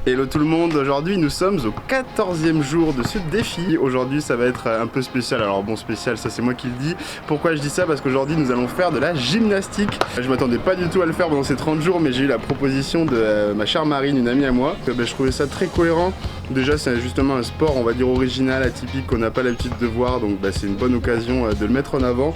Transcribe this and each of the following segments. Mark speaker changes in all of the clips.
Speaker 1: Hello tout le monde, aujourd'hui nous sommes au 14e jour de ce défi. Aujourd'hui ça va être un peu spécial, alors bon spécial ça c'est moi qui le dis. Pourquoi je dis ça? Parce qu'aujourd'hui nous allons faire de la gymnastique. Je m'attendais pas du tout à le faire pendant ces 30 jours mais j'ai eu la proposition de ma chère Marine, une amie à moi. Je trouvais ça très cohérent. Déjà c'est justement un sport on va dire original, atypique qu'on n'a pas l'habitude de voir, donc c'est une bonne occasion de le mettre en avant.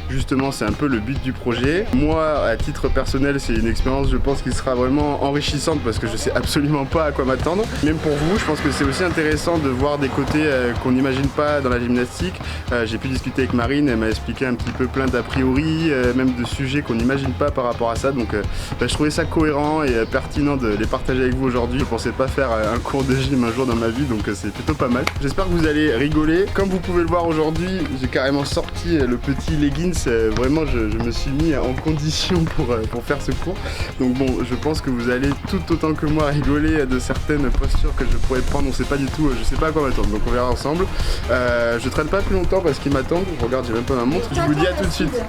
Speaker 1: Justement c'est un peu le but du projet. Moi à titre personnel c'est une expérience je pense qui sera vraiment enrichissante parce que je sais absolument pas à quoi m'attendre. Même pour vous je pense que c'est aussi intéressant de voir des côtés qu'on n'imagine pas dans la gymnastique. J'ai pu discuter avec Marine, elle m'a expliqué un petit peu plein d'a priori, même de sujets qu'on n'imagine pas par rapport à ça. Donc je trouvais ça cohérent et pertinent de les partager avec vous aujourd'hui. Je pensais pas faire un cours de gym un jour dans ma vie donc c'est plutôt pas mal. J'espère que vous allez rigoler. Comme vous pouvez le voir aujourd'hui, j'ai carrément sorti le petit leggings. Vraiment je me suis mis en condition pour faire ce cours. Donc bon, je pense que vous allez tout autant que moi rigoler de certaines postures que je pourrais prendre. On sait pas du tout, je sais pas à quoi m'attendre, donc on verra ensemble. Je traîne pas plus longtemps parce qu'ils m'attendent. Je regarde, j'ai même pas ma montre. Je vous dis à tout de suite.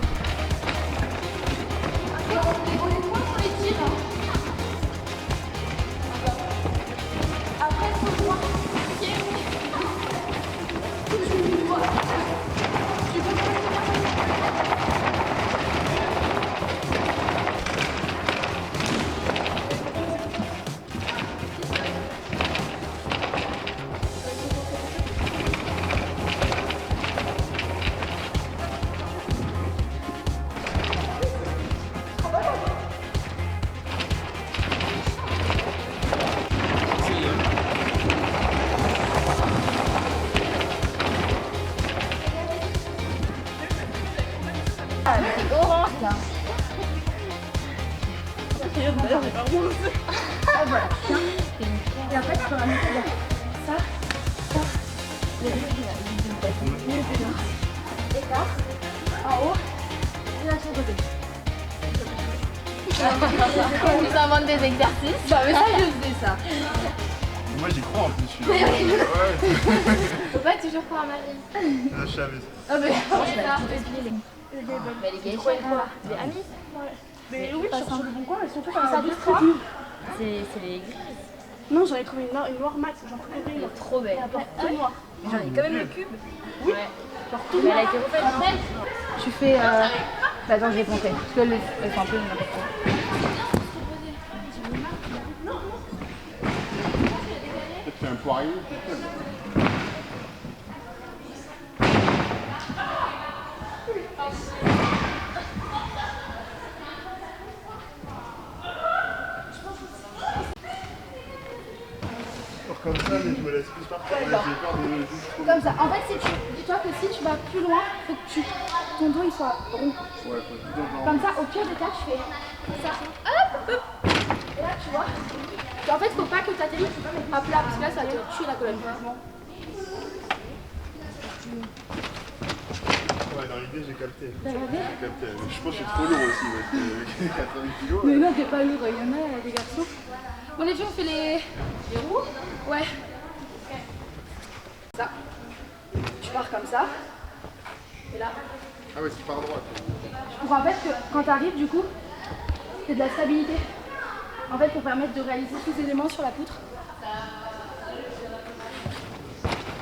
Speaker 2: Orange là. Ah voilà, tiens. Et après tu peux ramener ça, ça, les deux et là, en haut, et là sur le côté. On nous invente des exercices. Bah mais ça je faisais ça.
Speaker 1: Moi j'y crois en plus, je suis là.
Speaker 2: Faut pas toujours croire à Marie.
Speaker 1: Je savais.
Speaker 2: Ah mais les gars, quoi? Les amis?
Speaker 3: Mais oui, sur le bon coin, elles sont toutes
Speaker 2: Ça
Speaker 3: à
Speaker 2: distribue. C'est les grises.
Speaker 3: Non, j'en ai trouvé une noire mat, j'en trouve une.
Speaker 2: Trop belle.
Speaker 3: Tout noir.
Speaker 2: J'en ai quand même le cube.
Speaker 3: Oui.
Speaker 2: Genre tout elle a été refaite. Après, tu fais. Bah attends, je vais compter. Parce qu'elle fait un peu n'importe quoi.
Speaker 1: Peut-être fait un poirier. Comme ça, mais je me laisse plus partir. J'ai peur de juste trop.
Speaker 3: Comme ça. En fait, dis-toi que si tu vas plus loin, faut que ton dos il soit rond.
Speaker 1: Ouais, faut tout en
Speaker 3: Comme ça, au pire des cas, tu fais ça. Hop, hop. Et là, tu vois. Et en fait, faut pas que tu atterrisses à plat parce que là, ça va te tuer la colonne.
Speaker 1: Ouais, dans l'idée, j'ai capté.
Speaker 3: T'as regardé?
Speaker 1: J'ai capté. Mais je pense que je suis trop lourd aussi, avec 80 kilos.
Speaker 3: Mais non, t'es pas lourd. Il y en a des garçons. Bon, les filles, on fait les roues. Ouais. Ça. Tu pars comme ça. Et là.
Speaker 1: Ah ouais, c'est par droite.
Speaker 3: Pour en fait que quand tu arrives du coup, c'est de la stabilité. En fait pour permettre de réaliser tous ces éléments sur la poutre.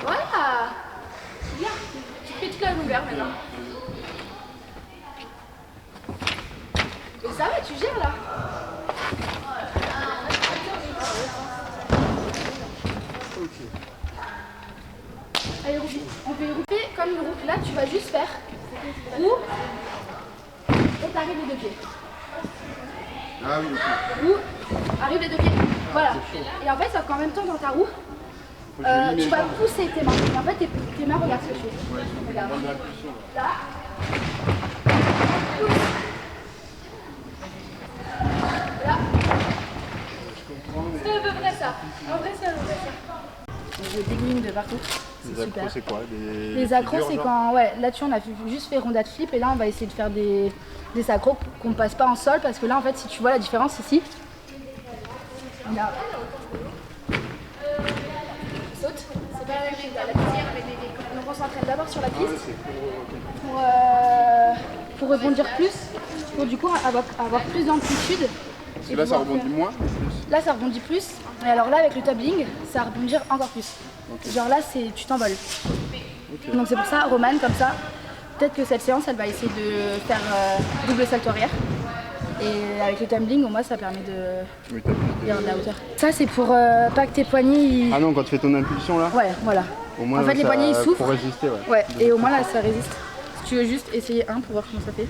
Speaker 3: Voilà. Bien. Tu fais toute la longueur maintenant. Et ça va, tu gères là. Allez, roupie. On fait une roupie comme une roupie. Là, tu vas juste faire roue et t'arrives les deux pieds.
Speaker 1: Ah oui, ok.
Speaker 3: Roue, arrive les deux pieds. Voilà. Et en fait, sauf qu'en même temps, dans ta roue, tu vas pousser tes mains. Et en fait, tes mains, regarde ce que je fais.
Speaker 1: Ouais,
Speaker 3: Regarde.
Speaker 1: prendre de l'impulsion.
Speaker 3: Là. Là.
Speaker 1: Je comprends, mais.
Speaker 3: C'est à peu près ça. En vrai, c'est à peu près ça. Je dégouline de partout.
Speaker 1: Les accros, c'est quoi?
Speaker 3: Les accros, c'est quand. Ouais, là-dessus, on a juste fait rondade flip et là, on va essayer de faire des accros qu'on ne passe pas en sol parce que là, en fait, si tu vois la différence ici, là. Saute. C'est pas la même chose. La piste, donc on s'entraîne d'abord sur la piste pour rebondir plus, pour du coup avoir plus d'amplitude
Speaker 1: Parce que là, ça rebondit moins ou plus?
Speaker 3: Là, ça rebondit plus. Et alors là, avec le tumbling, ça va rebondir encore plus. Genre là, tu t'envoles. Donc c'est pour ça, Romane, comme ça, peut-être que cette séance, elle va essayer de faire double salto arrière. Et avec le tumbling, au moins, ça permet de faire de la hauteur. Ça, c'est pour pas que tes poignets...
Speaker 1: Ah non, quand tu fais ton impulsion là?
Speaker 3: Ouais, voilà.
Speaker 1: Au moins,
Speaker 3: en fait, les poignets, ils souffrent.
Speaker 1: Pour résister, ouais.
Speaker 3: Ouais, et au moins là, ça résiste. Si tu veux juste essayer un pour voir comment ça fait.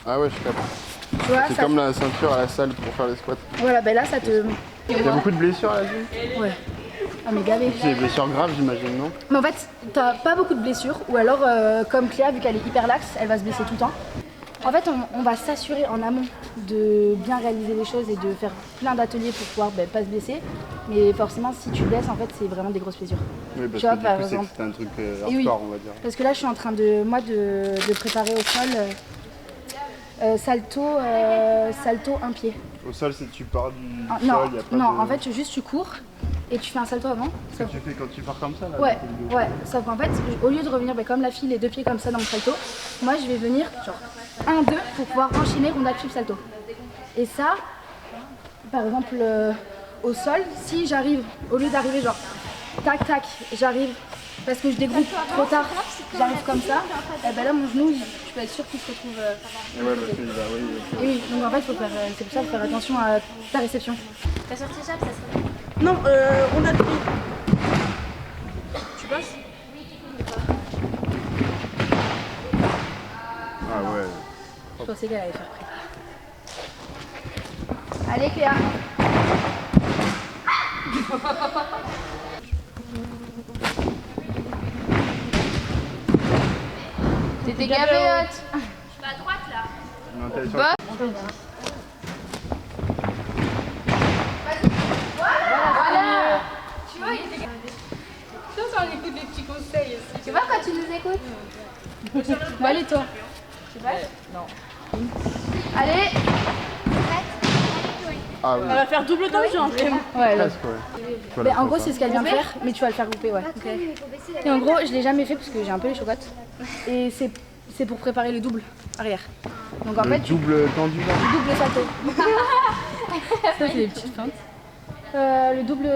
Speaker 1: Ah ouais, je suis capable.
Speaker 3: Tu vois,
Speaker 1: C'est
Speaker 3: ça...
Speaker 1: comme la ceinture à la salle pour faire les squats.
Speaker 3: Voilà, ben là, ça te...
Speaker 1: Il y a beaucoup de blessures là-dessus?
Speaker 3: Ouais. Ah mais gavé.
Speaker 1: C'est des blessures graves, j'imagine, non?
Speaker 3: Mais en fait, t'as pas beaucoup de blessures, ou alors comme Cléa, vu qu'elle est hyper laxe, elle va se blesser tout le temps. En fait, on va s'assurer en amont de bien réaliser les choses et de faire plein d'ateliers pour pouvoir pas se blesser. Mais forcément, si tu blesses, en fait, c'est vraiment des grosses blessures.
Speaker 1: Oui, parce
Speaker 3: tu vois,
Speaker 1: que
Speaker 3: par
Speaker 1: du coup,
Speaker 3: exemple.
Speaker 1: c'est un truc hardcore,
Speaker 3: Oui,
Speaker 1: on va dire.
Speaker 3: parce que là, je suis en train de préparer au sol salto un pied.
Speaker 1: Au sol, c'est tu pars du
Speaker 3: Ah,
Speaker 1: sol,
Speaker 3: non,
Speaker 1: y a pas
Speaker 3: non,
Speaker 1: de...
Speaker 3: en fait, juste tu cours et tu fais un salto avant.
Speaker 1: Ce que tu fais quand tu pars comme ça là?
Speaker 3: Ouais, ouais, sauf qu'en fait, au lieu de revenir comme la fille, les deux pieds comme ça dans le salto, moi je vais venir genre 1, 2 pour pouvoir enchaîner rondade flip salto. Et ça, par exemple, au sol, si j'arrive, au lieu d'arriver genre tac tac, j'arrive parce que je dégroupe trop tard, j'arrive comme ça, et ben là mon genou, je peux être sûre qu'il se retrouve.
Speaker 1: Et ouais, parce que oui.
Speaker 3: Et oui, donc en fait, c'est pour ça qu'il faut faire attention à ta réception.
Speaker 2: T'as sorti ça, ça serait...
Speaker 4: Non, on a pris. Tu passes?
Speaker 1: Ah ouais.
Speaker 3: Je pensais qu'elle allait faire prêt. Allez Cléa.
Speaker 2: T'étais gavé,
Speaker 3: Je suis à droite là.
Speaker 1: Non, t'es sur...
Speaker 3: Voilà. Tu vois, il était... Ça, on écoute des petits conseils aussi. Tu vois quand tu nous écoutes? Bon, allez toi. Tu vas? Non. Allez.
Speaker 1: Ah oui.
Speaker 4: Elle va faire double temps, j'ai envie.
Speaker 3: Ouais, là.
Speaker 1: Presque, ouais.
Speaker 3: Mais en gros, c'est ce qu'elle vient de faire, mais tu vas le faire louper, ouais. Et en gros, je l'ai jamais fait parce que j'ai un peu les chocottes. Et c'est pour préparer le double arrière. Donc en
Speaker 1: Le
Speaker 3: fait,
Speaker 1: double tendu là?
Speaker 3: double salto. Ça, c'est des petites feintes. Le double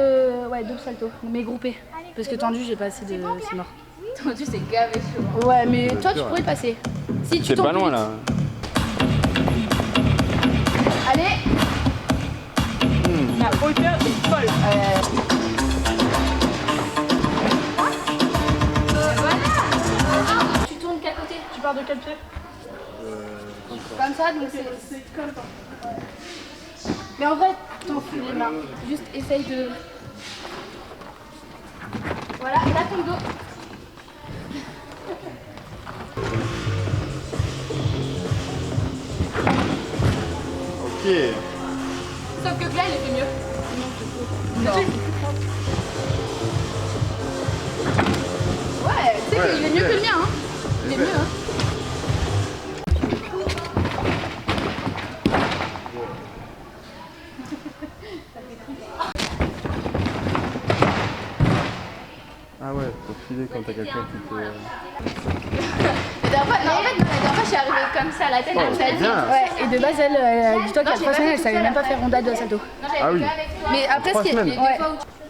Speaker 3: salto, mais groupé. Parce que tendu, j'ai pas assez de. C'est mort.
Speaker 2: Tendu, c'est gavé chaud.
Speaker 3: Ouais, mais toi, tu pourrais passer. Si tu
Speaker 1: C'est
Speaker 3: tombes
Speaker 1: pas loin
Speaker 3: vite.
Speaker 1: là.
Speaker 3: Allez.
Speaker 4: La hauteur est folle.
Speaker 3: Tu tournes quel côté?
Speaker 4: Tu pars de quel pied?
Speaker 3: Comme ça, donc c'est comme ça. Mais en vrai, t'en fous les mains. Juste essaye de. Voilà, et là ton dos.
Speaker 1: Ok.
Speaker 3: Sauf que là, il était mieux. Non. Ouais, tu sais qu'il est mieux que le mien. Hein. Il est mieux. Hein.
Speaker 1: Ah ouais, faut filer quand t'as quelqu'un qui te...
Speaker 2: La dernière fois, je suis arrivée comme ça, la tête
Speaker 1: Oh,
Speaker 2: comme ça.
Speaker 1: c'est bien.
Speaker 3: Ouais, et de base, dis-toi qu'il y a 3 semaines, elle savait même pas faire rondade de salto.
Speaker 1: Ah oui.
Speaker 3: Mais après,
Speaker 1: 3 semaines.
Speaker 3: Ouais.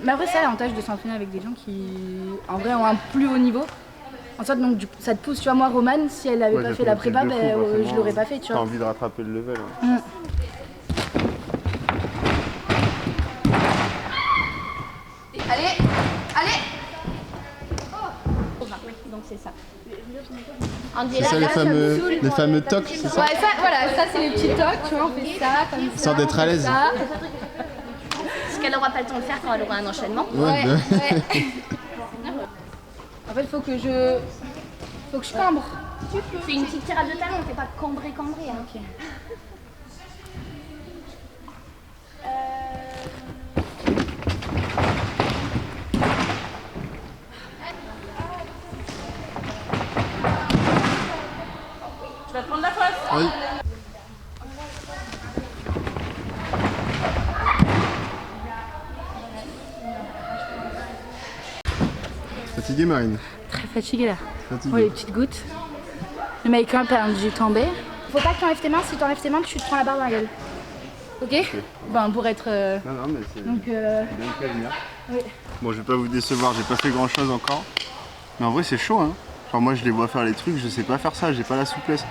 Speaker 3: Mais après, ça, l'avantage de s'entraîner avec des gens qui, en vrai, ont un plus haut niveau. En sorte, donc, ça te pousse, tu vois, moi, Romane, si elle avait
Speaker 1: Ouais,
Speaker 3: pas
Speaker 1: ça
Speaker 3: fait
Speaker 1: fait
Speaker 3: la
Speaker 1: un truc
Speaker 3: prépa,
Speaker 1: de fou,
Speaker 3: je
Speaker 1: forcément.
Speaker 3: l'aurais pas fait, tu
Speaker 1: T'as
Speaker 3: vois.
Speaker 1: envie de rattraper le level. Hein.
Speaker 3: Allez, allez.
Speaker 2: Donc c'est ça.
Speaker 5: C'est ça les fameux tocs, c'est ça?
Speaker 3: Ouais, ça, voilà, ça, c'est les petits tocs, tu vois, on fait ça, comme ça.
Speaker 5: Sans d'être à l'aise.
Speaker 3: ça.
Speaker 2: Parce qu'elle n'aura pas le temps de faire quand elle aura un enchaînement.
Speaker 5: Ouais, bah,
Speaker 3: Ouais. En fait, faut que je cambre.
Speaker 2: C'est une petite tirade de talon, t'es pas cambré. Hein.
Speaker 3: Ok.
Speaker 4: Tu vas te prendre la face.
Speaker 5: oui. Fatiguée, Marine?
Speaker 3: Très fatiguée là.
Speaker 5: Fatiguée.
Speaker 3: Oh, les petites gouttes. le make up est tombé. Faut pas que tu enlèves tes mains, si tu enlèves tes mains, tu te prends la barre dans la gueule. Ok. Ben, pour être.
Speaker 1: Non, mais c'est
Speaker 3: Donc,
Speaker 1: bien de prévenir.
Speaker 3: oui.
Speaker 1: Bon, je vais pas vous décevoir, j'ai pas fait grand chose encore. Mais en vrai, c'est chaud, hein. Genre, moi, je les vois faire les trucs, je sais pas faire ça, j'ai pas la souplesse.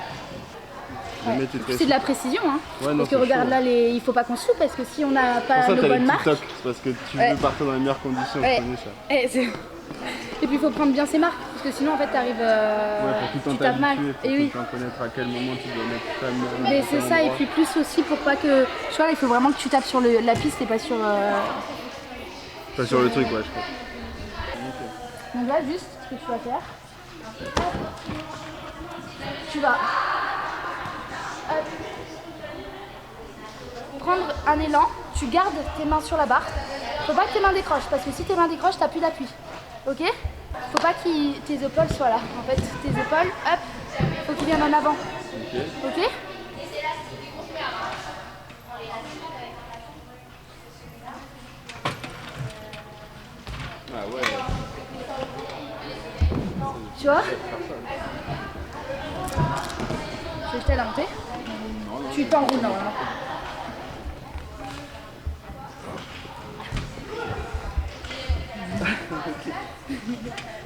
Speaker 3: Ouais. C'est de la précision, hein.
Speaker 1: Ouais, non,
Speaker 3: parce que regarde là, il faut pas qu'on se loupe parce que si on n'a pas nos bonnes marques.
Speaker 1: C'est parce que tu veux partir dans les meilleures conditions, je connais ça.
Speaker 3: Et puis il faut prendre bien ses marques parce que sinon en fait t'arrives.
Speaker 1: Pour tout
Speaker 3: tu tapes mal.
Speaker 1: et
Speaker 3: Et oui.
Speaker 1: connaître à quel moment tu dois mettre ta main.
Speaker 3: Mais c'est ça, et puis plus aussi pour pas que. Tu vois, il faut vraiment que tu tapes sur la piste et pas sur.
Speaker 1: Pas sur le truc, ouais, je crois.
Speaker 3: Donc là, juste ce que tu vas faire. Tu vas. Prendre un élan, tu gardes tes mains sur la barre. Faut pas que tes mains décrochent parce que si tes mains décrochent, t'as plus d'appui. Ok? Faut pas que tes épaules soient là. En fait, tes épaules, hop, faut qu'ils viennent en avant. Ok?
Speaker 1: Ah ouais.
Speaker 3: Tu vois? Je vais t'aider à monter. Tu t'enroules normalement.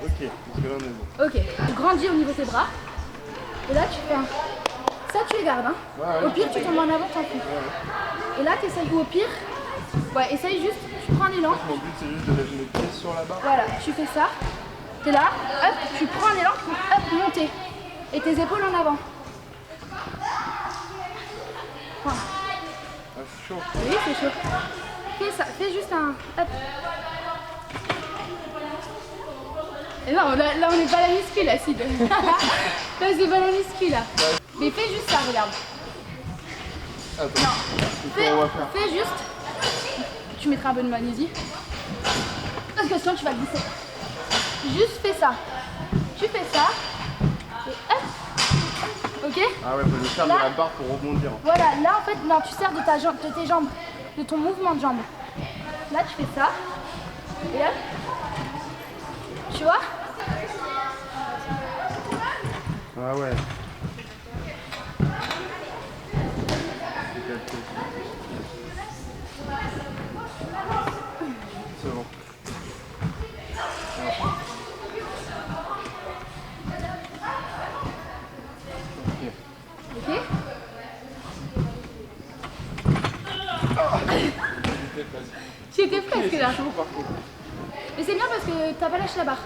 Speaker 1: Ok, parce que là on est bon.
Speaker 3: Ok, tu grandis au niveau de tes bras. Et là tu fais un. Ça tu les gardes, hein. Au pire tu tombes en avant, t'en fous. Et là t'essayes, ou au pire, ouais, essaye juste, tu prends un élan.
Speaker 1: Mon but c'est juste de mettre mes pieds sur la barre.
Speaker 3: Voilà, tu fais ça. T'es là, hop, tu prends un élan pour hop, monter. Et tes épaules en avant. Voilà.
Speaker 1: Ah, c'est chaud.
Speaker 3: Oui, c'est chaud. Fais ça, fais juste un. Hop. Et non, là on n'est pas à la muscu là, si. Là c'est pas la muscu là. Mais fais juste ça, regarde.
Speaker 1: Attends.
Speaker 3: Non, fais juste. Tu mettras un peu de magnésie. Parce que sinon tu vas glisser. Juste fais ça. Tu fais ça. Et hop. Ok?
Speaker 1: Ah ouais, faut le faire de la barre pour rebondir.
Speaker 3: Voilà, là en fait, non, tu sers de tes jambes, de ton mouvement de jambes. Là tu fais ça. Et hop. Tu vois?
Speaker 1: Ah ouais. C'est bon.
Speaker 3: Ok. J'étais presque là. Mais c'est bien parce que t'as pas lâché la barre.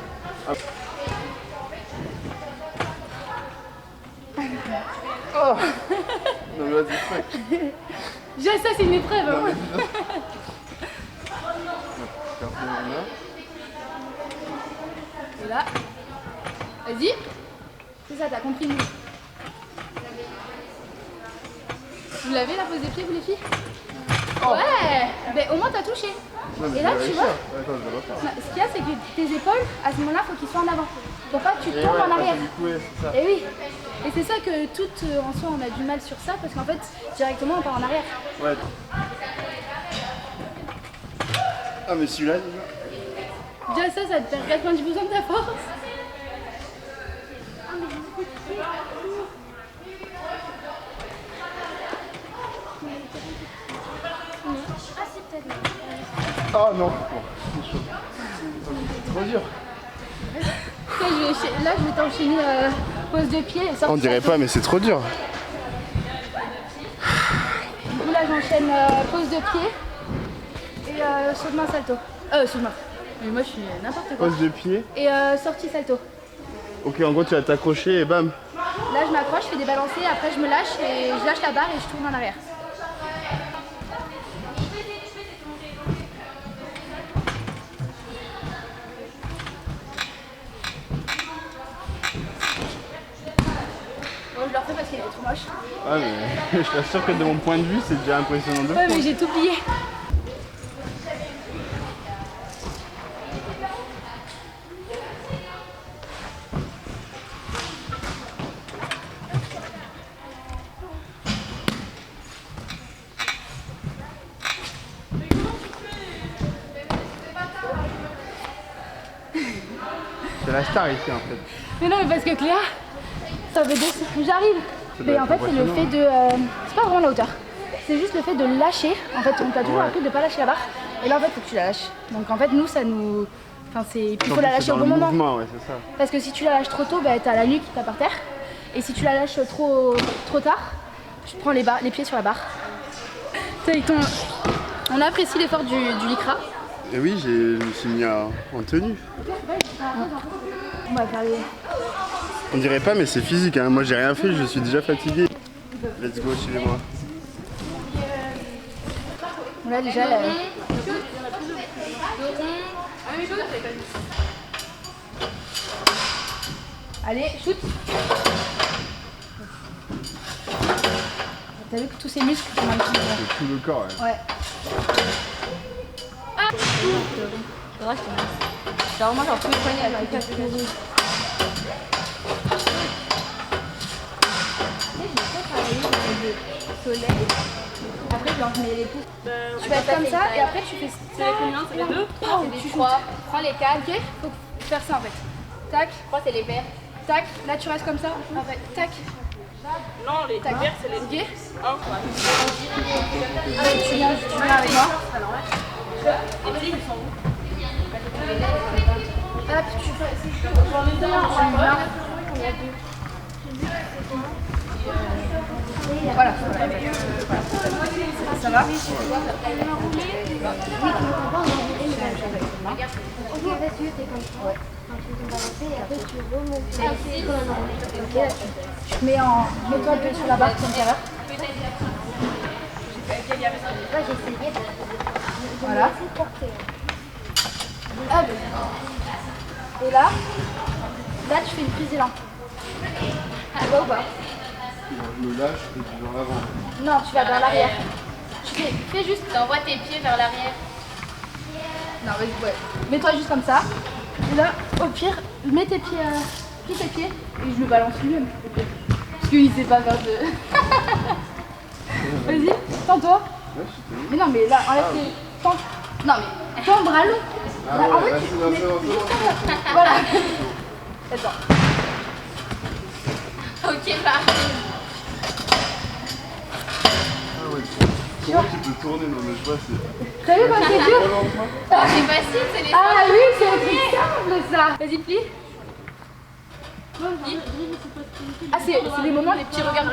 Speaker 1: Oh non mais vas-y, fuck.
Speaker 3: Déjà ça c'est une épreuve. Hein. Et là, vas-y. C'est ça, t'as compris le mot. Vous l'avez la pose des pieds, vous les filles? Ouais. Mais au moins t'as touché. Et là tu vois.
Speaker 1: Attends, je vais refaire.
Speaker 3: Ce qu'il y a c'est que tes épaules, à ce moment-là, faut qu'ils soient en avant. Faut pas que tu tombes en arrière.
Speaker 1: C'est ça.
Speaker 3: Et oui. Et c'est ça que toutes en soi on a du mal sur ça parce qu'en fait directement on part en arrière.
Speaker 1: Ouais. Ah mais celui-là.
Speaker 3: Déjà ça te perd 90% de ta force.
Speaker 1: Oh non. C'est chaud. C'est trop dur.
Speaker 3: Là je vais t'enchaîner pose de pied.
Speaker 1: On dirait pas mais c'est trop dur.
Speaker 3: Du coup là j'enchaîne pose de pied et saut de main salto. Saut de main. Mais moi je suis n'importe quoi.
Speaker 1: Pose de pied.
Speaker 3: Et sortie salto.
Speaker 1: Ok, en gros tu vas t'accrocher et bam.
Speaker 3: Là je m'accroche, je fais des balancés, après je me lâche et je lâche la barre et je tourne en arrière. Bon, je le refais parce qu'il est trop moche.
Speaker 1: Ah mais je t'assure que de mon point de vue c'est déjà impressionnant de
Speaker 3: Ouais
Speaker 1: fou.
Speaker 3: mais j'ai tout oublié.
Speaker 1: C'est la star ici en fait.
Speaker 3: Mais non mais parce que Cléa, Ça veut dire j'arrive. Mais en fait, c'est le fait de. C'est pas vraiment la hauteur. C'est juste le fait de lâcher. En fait, on t'a toujours appris de pas lâcher la barre. Et là, en fait, faut que tu la lâches. Donc en fait, nous, ça nous. Enfin, c'est. Il faut la lâcher au bon moment.
Speaker 1: Ouais, c'est ça.
Speaker 3: Parce que si tu la lâches trop tôt, bah, t'as la nuque qui tape par terre. Et si tu la lâches trop tard, tu prends les pieds sur la barre. On apprécie l'effort du lycra.
Speaker 1: Et oui, je me suis mis en tenue.
Speaker 3: On va faire les...
Speaker 1: On dirait pas, mais c'est physique. Hein. Moi, j'ai rien fait, je suis déjà fatigué. Let's go, suivez-moi.
Speaker 3: Là, déjà... Allez, shoot. T'as vu que tous ces muscles sont un petit peu...
Speaker 1: C'est tout le corps,
Speaker 3: ouais. Ah c'est vrai, c'est vraiment genre tout le poignet avec la soleil. Après, je mets les pouces. Tu vas être comme ça et après tu fais.
Speaker 2: C'est combien? C'est les 2?
Speaker 3: Tu prends les 4. Ok, faut faire ça en fait. Tac.
Speaker 2: Je crois que c'est les verts.
Speaker 3: Tac. Là tu restes comme ça. Après, tac.
Speaker 2: Non, les verts, c'est les
Speaker 3: Ok.
Speaker 2: Oh.
Speaker 3: Allez, tu viens avec moi.
Speaker 2: Les petits, ils sont où?
Speaker 3: Hop, tu viens. Voilà. Ça va?
Speaker 6: Ok, vas-y, t'es comme ça. Ouais. Quand tu veux balancer et après tu remontes.
Speaker 3: Ok, là, tu mets mets-toi un peu sur la barre comme tout à l'heure.
Speaker 6: Moi j'ai essayé de
Speaker 3: Voilà.
Speaker 6: porter.
Speaker 3: Hop. Et là tu fais une prise d'élan. Tu vas ou pas?
Speaker 1: Je me lâche et tu vas en avant.
Speaker 3: Non, tu vas vers l'arrière. Tu fais juste.
Speaker 2: T'envoies tes pieds vers l'arrière.
Speaker 3: Non, vas-y, ouais. Mets-toi juste comme ça. Et là, au pire, mets tes pieds, plie tes pieds et je le balance lui-même. Parce qu'il sait pas faire de. Vas-y, tends-toi.
Speaker 1: Ouais, je suis
Speaker 3: Mais non, mais là, enlève tes. Tends. Non, mais tends le bras long.
Speaker 1: Ah
Speaker 3: Là, en
Speaker 1: ouais,
Speaker 3: fait,
Speaker 1: là,
Speaker 3: tu
Speaker 1: c'est
Speaker 3: mets-
Speaker 1: dans
Speaker 3: Voilà. Attends.
Speaker 2: Ok, bah.
Speaker 1: Ah ouais, comment tu peux tourner? Non mais je vois, c'est...
Speaker 3: T'as vu comme c'est dur?
Speaker 2: C'est facile, c'est les
Speaker 3: Ah oui, c'est un truc simple ça. Vas-y, plie. Ah, c'est les moments les petits regards là.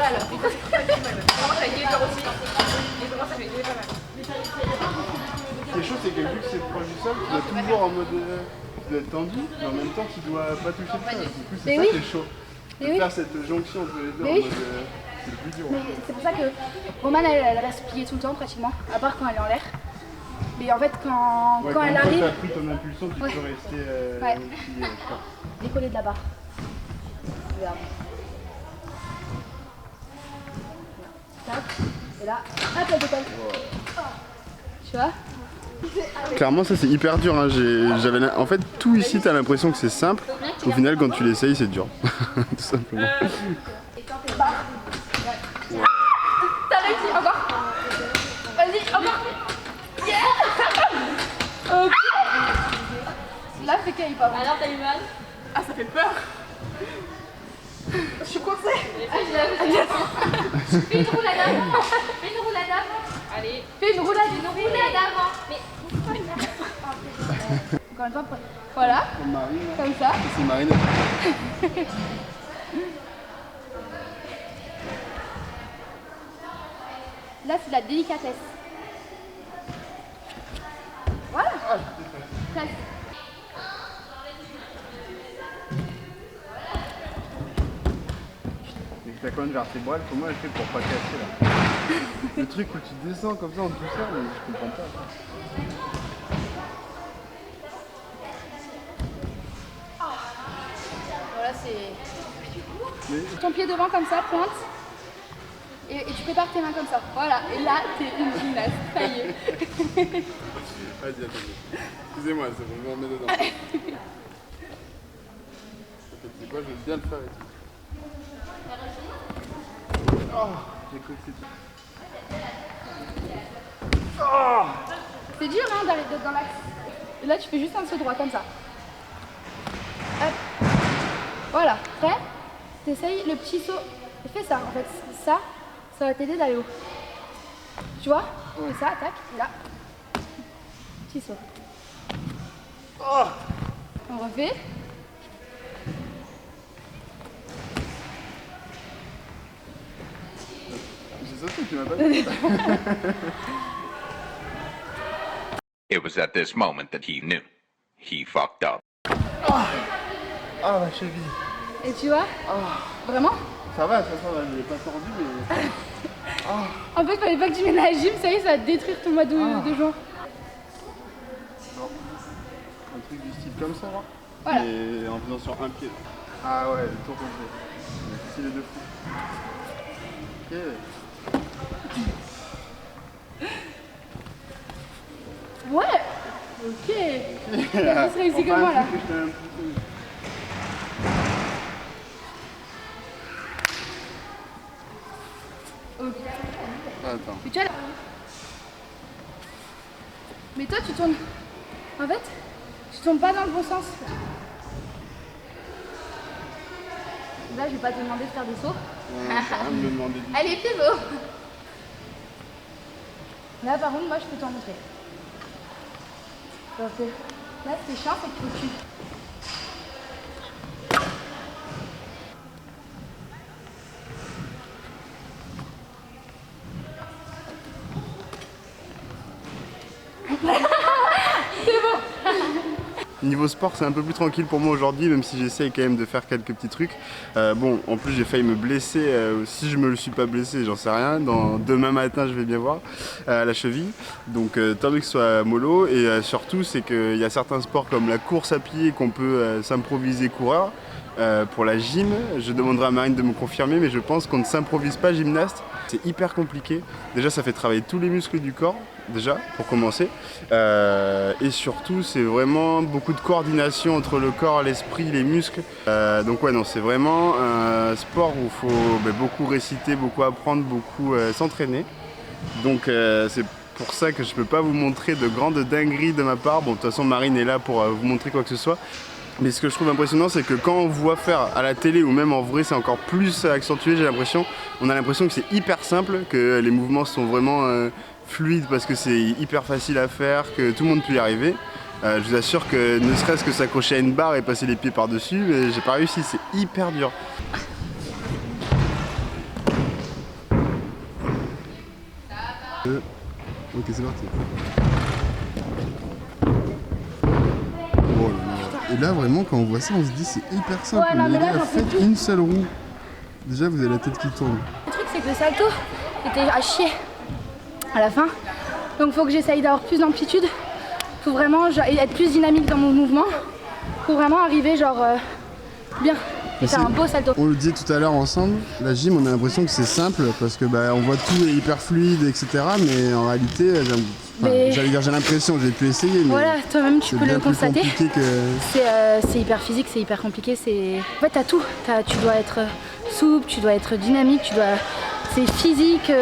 Speaker 1: Ce qui est chaud, c'est que vu que c'est proche du sol, tu dois toujours en mode... tu dois être tendu, mais en même temps, tu dois pas toucher le sol. Du coup, c'est
Speaker 3: Mais
Speaker 1: ça
Speaker 3: oui.
Speaker 1: qui est chaud. De
Speaker 3: Mais oui.
Speaker 1: faire cette jonction entre les deux
Speaker 3: Mais
Speaker 1: en
Speaker 3: oui.
Speaker 1: mode... c'est le plus dur.
Speaker 3: Mais c'est pour ça que Romane elle reste pliée tout le temps pratiquement, à part quand elle est en l'air. Mais en fait quand,
Speaker 1: Ouais,
Speaker 3: quand elle
Speaker 1: tu
Speaker 3: arrive,
Speaker 1: as pris ton impulsion, tu
Speaker 3: Ouais.
Speaker 1: peux rester
Speaker 3: Ouais.
Speaker 1: plié, je crois.
Speaker 3: décoller de la barre. Regarde. Tac. Et là, hop, elle décolle. Tu vois?
Speaker 1: Clairement, ça c'est hyper dur. Hein. En fait, tout ici, t'as l'impression que c'est simple. Au final, quand tu l'essayes, c'est dur. Tout simplement.
Speaker 3: T'as réussi, encore. Vas-y, encore. Yeah. Ok. Là, c'est qu'il pas.
Speaker 2: Alors, t'as eu mal?
Speaker 4: Ah, ça fait peur. Je suis coincée.
Speaker 2: Fais une roulade avant. Fais une roulade avant. Allez.
Speaker 3: Fais une roulade,
Speaker 2: avant. Mais
Speaker 3: Encore une fois, voilà,
Speaker 1: Comme Marine.
Speaker 3: comme ça.
Speaker 1: C'est Marine.
Speaker 3: Là, c'est de la délicatesse. Voilà. Presque.
Speaker 1: Mais t'as quand même vertébrale, comment elle fait pour pas casser là? Le truc où tu descends comme ça en douceur, mais je comprends pas.
Speaker 3: Voilà, c'est...
Speaker 1: Mais...
Speaker 3: Ton pied devant comme ça, pointe. Et tu prépares tes mains comme ça. Voilà. Et là, t'es une gymnaste. Ça y est.
Speaker 1: Vas-y, attendez. Excusez-moi, ça je me remets dedans. C'est quoi, je vais bien le faire et tout. Oh, j'ai cru que c'était... Oh,
Speaker 3: C'est dur hein, d'être dans l'axe. Et là, tu fais juste un saut droit comme ça. Hop. Voilà. Prêt? t'essayes le petit saut. Fais ça en fait, ça va t'aider d'aller haut. Tu vois? Et ça, tac, et là. Petit saut.
Speaker 1: Oh.
Speaker 3: On refait.
Speaker 1: J'ai sauté, tu m'as pas dit.
Speaker 7: It was at this moment that he knew. He fucked up.
Speaker 1: Ah, ma cheville.
Speaker 3: Et tu vois? Vraiment?
Speaker 1: Ça va, ça va, je l'ai pas tordu, mais...
Speaker 3: En fait, fallait pas que tu viennes à la gym, ça y est, ça va te détruire ton mois de juin.
Speaker 1: Un truc du style comme ça, là.
Speaker 3: Voilà.
Speaker 1: Et en faisant sur un pied. Ah ouais, le tour complet. C'est les deux fous. Ok.
Speaker 3: Ouais. Ok. Ça se réussit comment là?
Speaker 1: Attends.
Speaker 3: Mais tu vois là. Mais toi tu tournes. En fait, tu tournes pas dans le bon sens. Là je vais pas te demander de faire des sauts.
Speaker 1: Rien me demander.
Speaker 3: Allez, fais beau. Là par contre moi je peux t'en montrer. Parce que là ce qui est chiant c'est que tu...
Speaker 1: Niveau sport, c'est un peu plus tranquille pour moi aujourd'hui, même si j'essaye quand même de faire quelques petits trucs. Bon, en plus j'ai failli me blesser, si je me le suis pas blessé, j'en sais rien. Demain matin, je vais bien voir, à la cheville. Donc tant mieux que ce soit mollo. Et surtout, c'est qu'il y a certains sports comme la course à pied qu'on peut s'improviser coureur. Pour la gym, je demanderai à Marine de me confirmer, mais je pense qu'on ne s'improvise pas gymnaste. C'est hyper compliqué. Déjà, ça fait travailler tous les muscles du corps, déjà, pour commencer. Et surtout, c'est vraiment beaucoup de coordination entre le corps, l'esprit, les muscles. Donc ouais, non, c'est vraiment un sport où il faut beaucoup réciter, beaucoup apprendre, beaucoup s'entraîner. Donc c'est pour ça que je ne peux pas vous montrer de grandes dingueries de ma part. Bon, de toute façon, Marine est là pour vous montrer quoi que ce soit. Mais ce que je trouve impressionnant, c'est que quand on voit faire à la télé ou même en vrai, c'est encore plus accentué, j'ai l'impression. On a l'impression que c'est hyper simple, que les mouvements sont vraiment fluides parce que c'est hyper facile à faire, que tout le monde peut y arriver. Je vous assure que ne serait-ce que s'accrocher à une barre et passer les pieds par-dessus, mais j'ai pas réussi, c'est hyper dur.
Speaker 5: Ok, c'est parti. Et là, vraiment, quand on voit ça, on se dit c'est hyper simple.
Speaker 3: Ouais, non, mais là, j'en peux
Speaker 5: faites
Speaker 3: plus.
Speaker 5: une seule roue. Déjà, vous avez la tête qui tourne.
Speaker 3: Le truc c'est que le salto était à chier à la fin. Donc faut que j'essaye d'avoir plus d'amplitude. Faut vraiment être plus dynamique dans mon mouvement. Faut vraiment arriver genre bien. Et faire un beau salto.
Speaker 5: On le disait tout à l'heure ensemble, la gym, on a l'impression que c'est simple parce que on voit tout est hyper fluide, etc. Mais en réalité, j'ai l'impression, j'ai pu essayer. Mais
Speaker 3: voilà, toi-même tu peux le constater.
Speaker 5: Que...
Speaker 3: C'est hyper physique, c'est hyper compliqué. En fait, t'as tout. Tu dois être souple, tu dois être dynamique, c'est physique.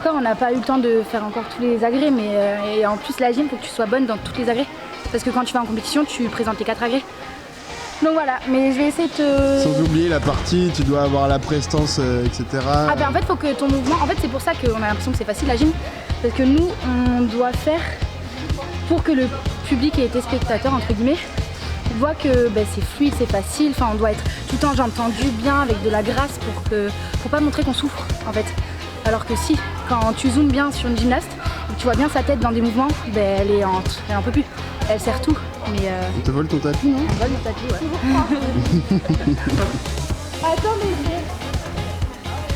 Speaker 3: Encore, on n'a pas eu le temps de faire encore tous les agrès, mais et en plus la gym, il faut que tu sois bonne dans toutes les agrès. Parce que quand tu vas en compétition, tu présentes les 4 agrès. Donc voilà, mais je vais essayer de te...
Speaker 5: Sans oublier la partie, tu dois avoir la prestance, etc.
Speaker 3: Ah ben en fait, il faut que ton mouvement... En fait, c'est pour ça qu'on a l'impression que c'est facile la gym. Parce que nous, on doit faire pour que le public et les téléspectateurs, entre guillemets, voient que c'est fluide, c'est facile. Enfin, on doit être tout le temps jambes tendues, bien, avec de la grâce pour pas montrer qu'on souffre, en fait. Alors que si, quand tu zoomes bien sur une gymnaste, tu vois bien sa tête dans des mouvements, elle en peut plus. Elle sert tout. Mais
Speaker 5: on te vole ton tapis, non?
Speaker 3: On vole mon tapis, ouais. Attends, mais je vais...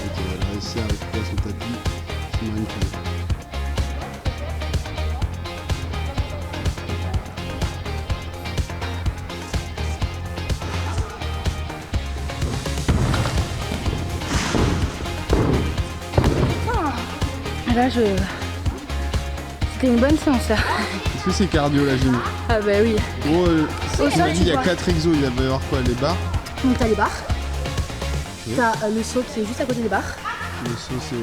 Speaker 5: Ok, elle a réussi à récupérer son tapis. C'est magnifique.
Speaker 3: Là, c'était une bonne séance là.
Speaker 5: Est-ce que c'est cardio la gym?
Speaker 3: Ah bah oui.
Speaker 5: Gros,
Speaker 3: Au
Speaker 5: tu
Speaker 3: sol,
Speaker 5: m'as dit il y a 4 exos, il va y avoir quoi? Les barres?
Speaker 3: Donc t'as les barres, t'as le saut qui est juste à côté des barres.
Speaker 5: Le saut c'est...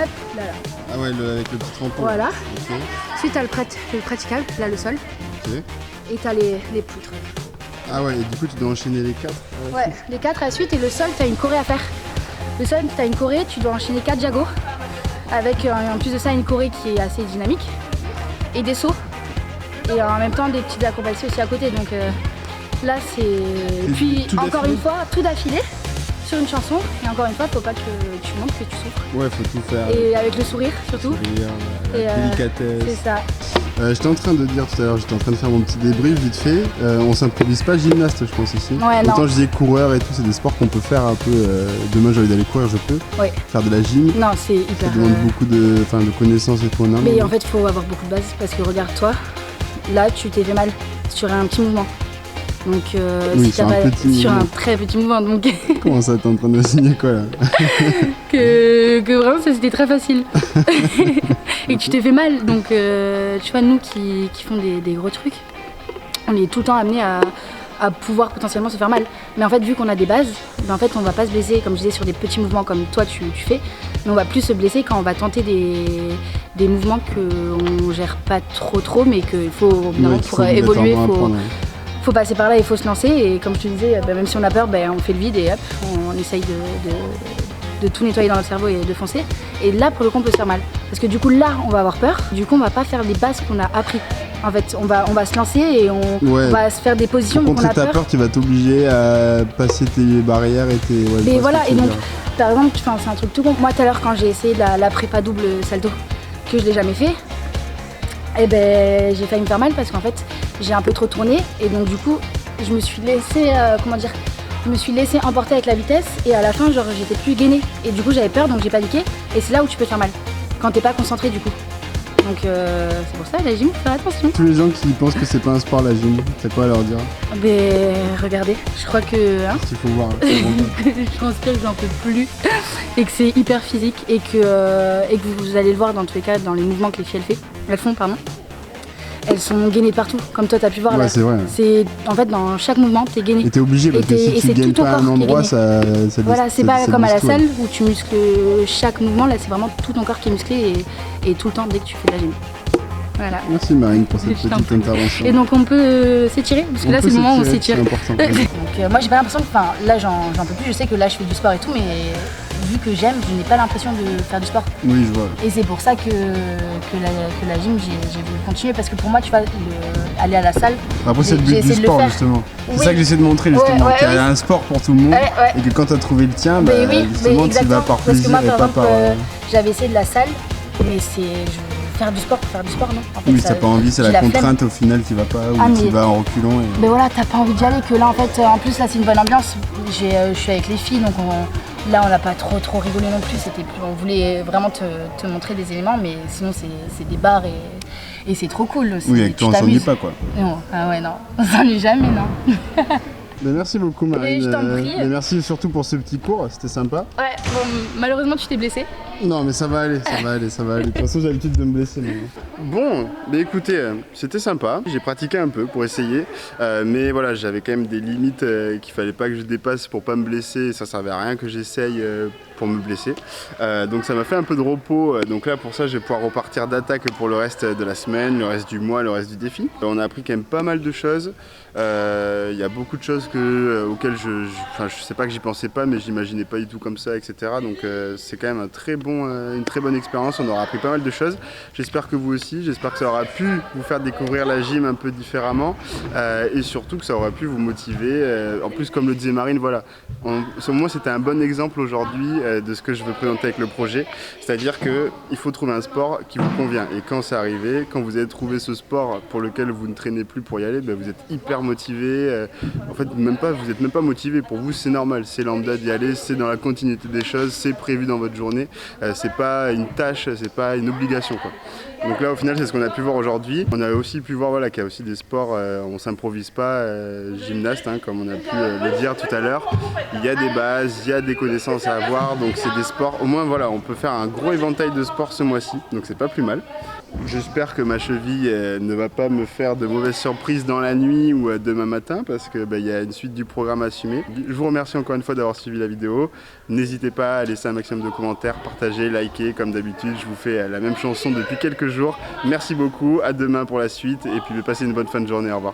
Speaker 3: Hop, là.
Speaker 5: Ah ouais, avec le petit tremplin.
Speaker 3: Voilà.
Speaker 5: Ok.
Speaker 3: Ensuite t'as le praticable, là le sol.
Speaker 5: Ok.
Speaker 3: Et t'as les poutres.
Speaker 5: Ah ouais, et du coup tu dois enchaîner les 4.
Speaker 3: Ouais, les 4 à la suite et le sol, tu as une choré à faire. Le sol, tu as une choré, tu dois enchaîner 4 jagos avec en plus de ça une choré qui est assez dynamique et des sauts et en même temps des petites acrobaties aussi à côté. Donc là c'est... Puis encore une fois, tout d'affilée sur une chanson et encore une fois, faut pas que tu montres que tu souffres.
Speaker 5: Ouais, faut tout faire.
Speaker 3: Et avec le sourire surtout.
Speaker 5: La délicatesse.
Speaker 3: C'est ça.
Speaker 5: J'étais en train de dire tout à l'heure, j'étais en train de faire mon petit débrief vite fait. On s'improvise pas gymnaste, je pense ici.
Speaker 3: Ouais,
Speaker 5: autant
Speaker 3: non.
Speaker 5: je disais coureur et tout, c'est des sports qu'on peut faire un peu. Demain j'ai envie d'aller courir, je peux.
Speaker 3: Ouais.
Speaker 5: Faire de la gym.
Speaker 3: Non, c'est hyper...
Speaker 5: Ça demande beaucoup de connaissances et tout en amont.
Speaker 3: Mais en fait, il faut avoir beaucoup de base parce que regarde-toi, là tu t'es fait mal sur un petit mouvement. Donc
Speaker 5: oui,
Speaker 3: si
Speaker 5: sur
Speaker 3: t'as
Speaker 5: un
Speaker 3: pas...
Speaker 5: petit
Speaker 3: sur
Speaker 5: mouvement.
Speaker 3: un très petit mouvement. Donc
Speaker 5: Comment ça, t'es en train de signer quoi là?
Speaker 3: que vraiment ça c'était très facile. Et que tu t'es fait mal. Donc tu vois, nous qui font des gros trucs, on est tout le temps amenés à pouvoir potentiellement se faire mal. Mais en fait, vu qu'on a des bases, ben en fait on va pas se blesser, comme je disais, sur des petits mouvements comme toi tu fais. Mais on va plus se blesser quand on va tenter des mouvements qu'on gère pas trop, mais qu'il faut pour évoluer, faut passer par là, il faut se lancer. Et comme je te disais, même si on a peur, on fait le vide et hop, on essaye de tout nettoyer dans notre cerveau et de foncer. Et là, pour le coup, on peut se faire mal. Parce que du coup, là, on va avoir peur. Du coup, on va pas faire les bases qu'on a appris. En fait, on va se lancer et on va se faire des positions
Speaker 5: pour
Speaker 3: qu'on a
Speaker 5: contrer ta peur, tu vas t'obliger à passer tes barrières et tes... Ouais,
Speaker 3: mais voilà, et donc, par exemple, c'est un truc tout con. Moi, tout à l'heure, quand j'ai essayé la prépa double salto, que je l'ai jamais fait, et ben j'ai failli me faire mal parce qu'en fait, j'ai un peu trop tourné. Et donc, du coup, je me suis laissée, je me suis laissée emporter avec la vitesse et à la fin, genre, j'étais plus gainée. Et du coup, j'avais peur, donc j'ai paniqué. Et c'est là où tu peux te faire mal, quand t'es pas concentré, du coup. Donc c'est pour ça, la gym, faut faire attention.
Speaker 5: Tous les gens qui pensent que c'est pas un sport la gym, c'est quoi à leur dire?
Speaker 3: Mais regardez, je crois que... Hein,
Speaker 5: il faut voir.
Speaker 3: je transpire, que j'en peux plus. Et que c'est hyper physique et que vous allez le voir dans tous les cas dans les mouvements que les filles elles font, pardon. Elles sont gainées de partout, comme toi t'as pu voir
Speaker 5: ouais,
Speaker 3: là.
Speaker 5: C'est vrai.
Speaker 3: C'est en fait dans chaque mouvement t'es gainé.
Speaker 5: Et t'es obligé parce que si tu gaines pas à un endroit, ça
Speaker 3: voilà, c'est pas comme à la salle où tu muscles chaque mouvement, là c'est vraiment tout ton corps qui est musclé et tout le temps dès que tu fais de la gym. Voilà.
Speaker 5: Merci Marine pour cette petite intervention.
Speaker 3: Et donc on peut s'étirer, parce que là c'est le moment où on s'étire.
Speaker 5: C'est important.
Speaker 3: Donc moi j'ai pas l'impression que, là j'en peux plus, je sais que là je fais du sport et tout, mais vu que j'aime, je n'ai pas l'impression de faire du sport.
Speaker 5: Oui, je vois.
Speaker 3: Et c'est pour ça que la gym, j'ai voulu continuer, parce que pour moi, tu vois, aller à la salle...
Speaker 5: Après c'est le but du sport justement. C'est ça que j'essaie de montrer justement, qu'il y a un sport pour tout le monde et que quand tu as trouvé le tien, justement tu vas par plaisir et pas par...
Speaker 3: J'avais essayé de la salle, mais faire du sport pour faire du sport, non en fait,
Speaker 5: oui, t'as pas envie, c'est la contrainte au final qui va pas, ou qui va en reculant.
Speaker 3: Mais voilà, t'as pas envie d'y aller, que là en fait, en plus là c'est une bonne ambiance, je suis avec les filles, donc là on n'a pas trop rigolé non plus, on voulait vraiment te montrer des éléments, mais sinon c'est des bars et c'est trop cool.
Speaker 5: Oui, avec toi on s'ennuie pas quoi.
Speaker 3: Non, ah ouais non, on s'ennuie jamais, non.
Speaker 5: Merci beaucoup Marine,
Speaker 3: je t'en prie.
Speaker 5: Merci surtout pour ce petit cours, c'était sympa.
Speaker 3: Ouais, bon, malheureusement tu t'es blessée.
Speaker 5: Non mais ça va aller. De toute façon j'ai l'habitude de me blesser maintenant.
Speaker 1: Bon, bah écoutez, c'était sympa. J'ai pratiqué un peu pour essayer, mais voilà, j'avais quand même des limites qu'il fallait pas que je dépasse pour pas me blesser. Ça servait à rien que j'essaye pour me blesser. Donc ça m'a fait un peu de repos. Donc là pour ça je vais pouvoir repartir d'attaque pour le reste de la semaine, le reste du mois, le reste du défi. On a appris quand même pas mal de choses. Il y a beaucoup de choses auxquelles je sais pas que j'y pensais pas, mais j'imaginais pas du tout comme ça, etc. Donc c'est quand même une très bonne expérience. On aura appris pas mal de choses. J'espère que vous aussi. J'espère que ça aura pu vous faire découvrir la gym un peu différemment et surtout que ça aura pu vous motiver. En plus, comme le disait Marine, voilà, moi c'était un bon exemple aujourd'hui de ce que je veux présenter avec le projet. C'est-à-dire qu'il faut trouver un sport qui vous convient. Et quand c'est arrivé, quand vous avez trouvé ce sport pour lequel vous ne traînez plus pour y aller, vous êtes hyper motivé. En fait, vous n'êtes même pas motivé. Pour vous, c'est normal. C'est lambda d'y aller. C'est dans la continuité des choses. C'est prévu dans votre journée. C'est pas une tâche, c'est pas une obligation, quoi. Donc là au final c'est ce qu'on a pu voir aujourd'hui. On a aussi pu voir qu'il y a aussi des sports, on s'improvise pas gymnaste, comme on a pu le dire tout à l'heure. Il y a des bases, il y a des connaissances à avoir, donc c'est des sports, au moins voilà, on peut faire un gros éventail de sports ce mois-ci, donc c'est pas plus mal. J'espère que ma cheville ne va pas me faire de mauvaises surprises dans la nuit ou demain matin parce que y a une suite du programme à assumer. Je vous remercie encore une fois d'avoir suivi la vidéo. N'hésitez pas à laisser un maximum de commentaires, partager, liker comme d'habitude. Je vous fais la même chanson depuis quelques jours. Merci beaucoup, à demain pour la suite et puis passez une bonne fin de journée, au revoir.